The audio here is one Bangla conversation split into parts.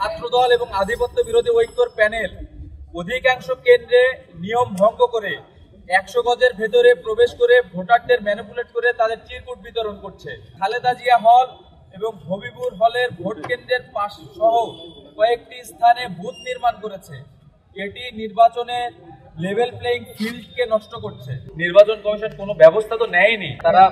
ছাত্রদল এবং আধিপত্য বিরোধী ঐক্যর প্যানেল অধিকাংশ কেন্দ্রে নিয়ম ভঙ্গ করে 100 গজের ভেতরে প্রবেশ করে ভোটারদের ম্যানিপুলেট করে তাদের চিরকুট বিতরণ করছে। খালেদা জিয়া হল এবং হবিবুর হলের ভোট কেন্দ্রের পাশ সহ কয়েকটি স্থানে বুথ নির্মাণ করেছে। এটি নির্বাচনের লেভেল প্লেইং ফিল্ডকে নষ্ট করছে। নির্বাচন কমিশন কোনো ব্যবস্থা তো নেয়নি, তারা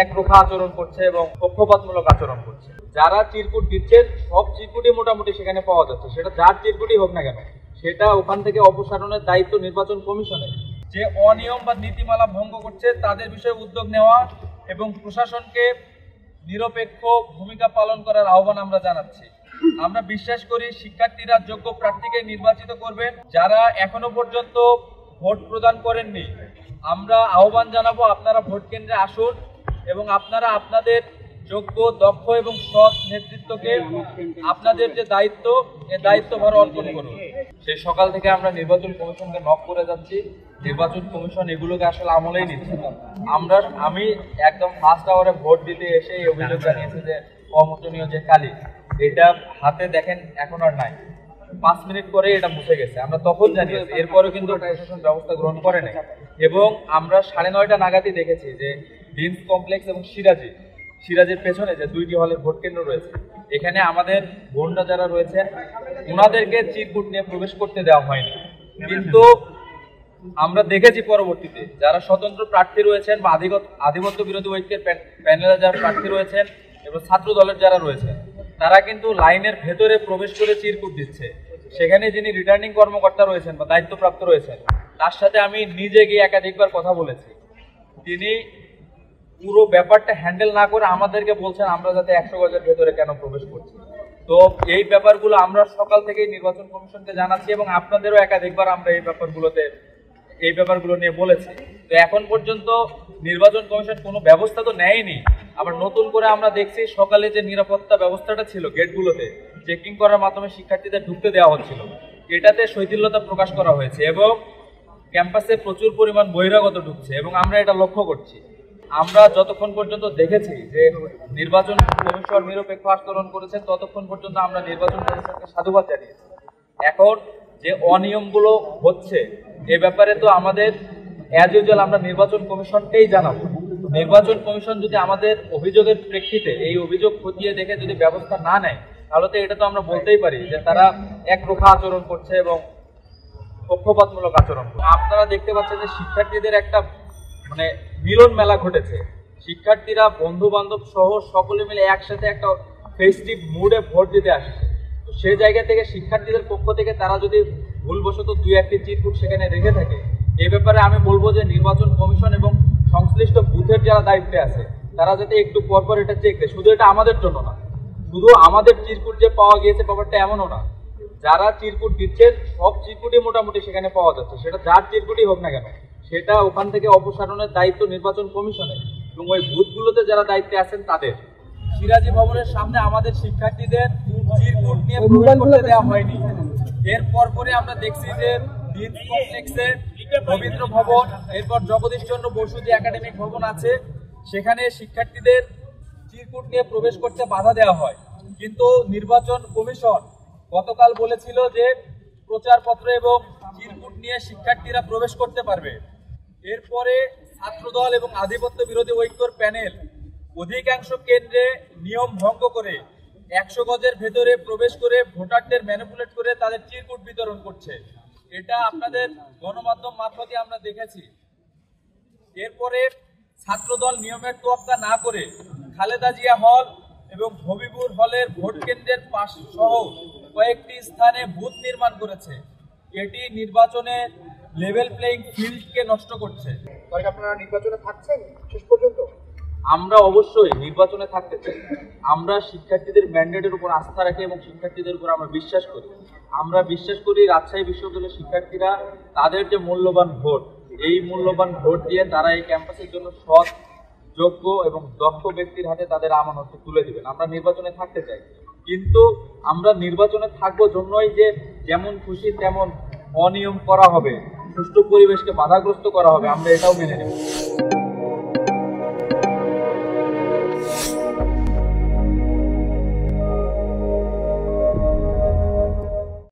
একরোখা আচরণ করছে এবং পক্ষপাতমূলক আচরণ করছে। যারা চিরকুট দিচ্ছেন সব চিরকুটই মোটামুটি সেখানে পাওয়া যাচ্ছে, সেটা যার চিরকুটই হোক না কেন, সেটা ওখান থেকে অপসারণের দায়িত্ব নির্বাচন কমিশনের। যে অনিয়ম বা নীতিমালা ভঙ্গ করছে তাদের বিষয়ে উদ্যোগ নেওয়া এবং প্রশাসনকে নিরপেক্ষ ভূমিকা পালন করার আহ্বান আমরা জানাচ্ছি। আমরা বিশ্বাস করি শিক্ষার্থীরা যোগ্য প্রার্থীকে নির্বাচিত করবেন। যারা এখনো পর্যন্ত ভোট প্রদান করেননি, আমরা আহ্বান জানাবো আপনারা ভোট কেন্দ্রে আসুন এবং আপনারা আপনাদের যোগ্য, দক্ষ এবং সৎ নেতৃত্বকে আপনাদের যে দায়িত্ব, এই দায়িত্বভার অর্পণ করুন। সেই সকাল থেকে আমরা নির্বাচন কমিশনকে নক করে যাচ্ছি, নির্বাচন কমিশন এগুলোকে আসলে আমলেই নিচ্ছে। আমি একদম ফার্স্ট আওয়ারে ভোট দিতে এসে এই অভিযোগ জানিয়েছি যে অমোচনীয় যে কালি, এটা হাতে দেখেন এখন আর নাই, 5 মিনিট পরে এটা মুছে গেছে। আমরা তখন জানিয়েছি, এরপরেও কিন্তু প্রশাসন ব্যবস্থা গ্রহণ করে নাই। এবং আমরা 9:30 নাগাদই দেখেছি যে ডিন্স কমপ্লেক্স এবং সিরাজের পেছনে যে 2টি হলের ভোট কেন্দ্র রয়েছে, এখানে আমাদের বোনরা যারা রয়েছে ওনাদেরকে চিরকুট নিয়ে প্রবেশ করতে দেওয়া হয়নি। কিন্তু আমরা দেখেছি পরবর্তীতে যারা স্বতন্ত্র প্রার্থী রয়েছেন বা আধিপত্য বিরোধী ঐক্যের প্যানেলে যারা প্রার্থী রয়েছেন এবং ছাত্র দলের যারা রয়েছেন, তারা কিন্তু লাইনের ভেতরে প্রবেশ করে চিরকুট দিচ্ছে। সেখানে যিনি রিটার্নিং কর্মকর্তা রয়েছেন বা দায়িত্বপ্রাপ্ত রয়েছেন, তার সাথে আমি নিজে গিয়ে একাধিকবার কথা বলেছি। তিনি পুরো ব্যাপারটা হ্যান্ডেল না করে আমাদেরকে বলছেন আমরা যাতে 100 গজের ভেতরে কেন প্রবেশ করছি। তো এই ব্যাপারগুলো আমরা সকাল থেকেই নির্বাচন কমিশনকে জানাচ্ছি এবং আপনাদেরও একাধিকবার আমরা এই ব্যাপারগুলো নিয়ে বলেছি। তো এখন পর্যন্ত নির্বাচন কমিশন কোনো ব্যবস্থা তো নেয়নি। আবার নতুন করে আমরা দেখছি সকালে যে নিরাপত্তা ব্যবস্থাটা ছিল গেটগুলোতে চেকিং করার মাধ্যমে শিক্ষার্থীদের ঢুকতে দেওয়া হচ্ছিল, এটাতে শৈথিল্যতা প্রকাশ করা হয়েছে এবং ক্যাম্পাসে প্রচুর পরিমাণ বহিরাগত ঢুকছে এবং আমরা এটা লক্ষ্য করছি। আমরা যতক্ষণ পর্যন্ত দেখেছি যে নির্বাচন কমিশন নিরপেক্ষ আচরণ করেছে, ততক্ষণ পর্যন্ত আমরা নির্বাচন কমিশনকে সাধুবাদ জানিয়েছি। এখন যে অনিয়মগুলো হচ্ছে এ ব্যাপারে তো আমাদের অ্যাজ ইউজুয়াল আমরা নির্বাচন কমিশনকেই জানাবো। নির্বাচন কমিশন যদি আমাদের অভিযোগের প্রেক্ষিতে এই অভিযোগ খতিয়ে দেখে যদি ব্যবস্থা না নেয়, তাহলে তো এটা তো আমরা বলতেই পারি যে তারা একরোখা আচরণ করছে এবং পক্ষপাতমূলক আচরণ করছে। আপনারা দেখতে পাচ্ছেন যে শিক্ষার্থীদের একটা মিলন মেলা ঘটেছে। শিক্ষার্থীরা বন্ধু বান্ধব সহ সকলে মিলে একসাথে একটা ফেস্টিভ মুডে ভোট দিতে আসছে। তো সেই জায়গা থেকে শিক্ষার্থীদের পক্ষ থেকে তারা যদি ভুলবশত 2-1টি চিরকুট সেখানে রেখে থাকে, এ ব্যাপারে আমি বলবো যে নির্বাচন কমিশন এবং সংশ্লিষ্ট বুথের যারা দায়িত্বে আছে তারা যাতে একটু পরপর এটা চেক দেয়। শুধু এটা আমাদের জন্য না, শুধু আমাদের চিরকুট যে পাওয়া গিয়েছে ব্যাপারটা এমনও না। যারা চিরকুট দিচ্ছেন সব চিরকুটই মোটামুটি সেখানে পাওয়া যাচ্ছে, সেটা যার চিরকুটই হোক না কেন, সেটা ওখান থেকে অপসারণের দায়িত্ব নির্বাচন কমিশনের এবং ওই বুথগুলোতে যারা দায়িত্বে আছেন তাদের। সিরাজি ভবনের সামনে আমাদের শিক্ষার্থীদের চিরকুট নিয়ে প্রবেশ করতে দেওয়া হয়নি। এর পরপরই আমরা দেখছি যে ডিন্স কমপ্লেক্সে রবীন্দ্র ভবন, এরপর জগদীশচন্দ্র বসু যে একাডেমিক ভবন আছে, সেখানে শিক্ষার্থীদের চিরকুট নিয়ে প্রবেশ করতে বাধা দেওয়া হয়। কিন্তু নির্বাচন কমিশন গতকাল বলেছিল যে প্রচারপত্র এবং চিরকুট নিয়ে শিক্ষার্থীরা প্রবেশ করতে পারবে। এরপরে ছাত্রদল এবং আধিপত্য বিরোধী ঐক্যর প্যানেল অধিকাংশ কেন্দ্রে নিয়ম ভঙ্গ করে 100 গজের ভেতরে প্রবেশ করে ভোটারদের ম্যানিপুলেট করে তাদের চিরকুট বিতরণ করছে। এটা আপনাদের গণমাধ্যম মারফতে আমরা দেখেছি। এরপরে ছাত্রদল নিয়মের তোয়াক্কা না করে খালেদা জিয়া হল এবং হবিবুর হলের ভোট কেন্দ্রের পাশ সহ কয়েকটি স্থানে বুথ নির্মাণ করেছে। এটি নির্বাচনের লেভেল প্লেইং ফিল্ডকে নষ্ট করছে। আপনারা নির্বাচনে থাকছেন শেষ পর্যন্ত? আমরা অবশ্যই নির্বাচনে থাকতে চাই। আমরা শিক্ষার্থীদের ম্যান্ডেটের উপর আস্থা রাখি এবং শিক্ষার্থীদের উপর আমরা বিশ্বাস করি। আমরা বিশ্বাস করি রাজশাহী বিশ্ববিদ্যালয়ের শিক্ষার্থীরা তাদের যে মূল্যবান ভোট, এই মূল্যবান ভোট দিয়ে তারা এই ক্যাম্পাসের জন্য সৎ, যোগ্য এবং দক্ষ ব্যক্তির হাতে তাদের আমানত তুলে দিবেন। আমরা নির্বাচনে থাকতে চাই, কিন্তু আমরা নির্বাচনে থাকবো জন্যই যে যেমন খুশি তেমন অনিয়ম করা হবে, সুষ্ঠু পরিবেশকে বাধাগ্রস্ত করা হবে, আমরা এটাও মেনে নেব।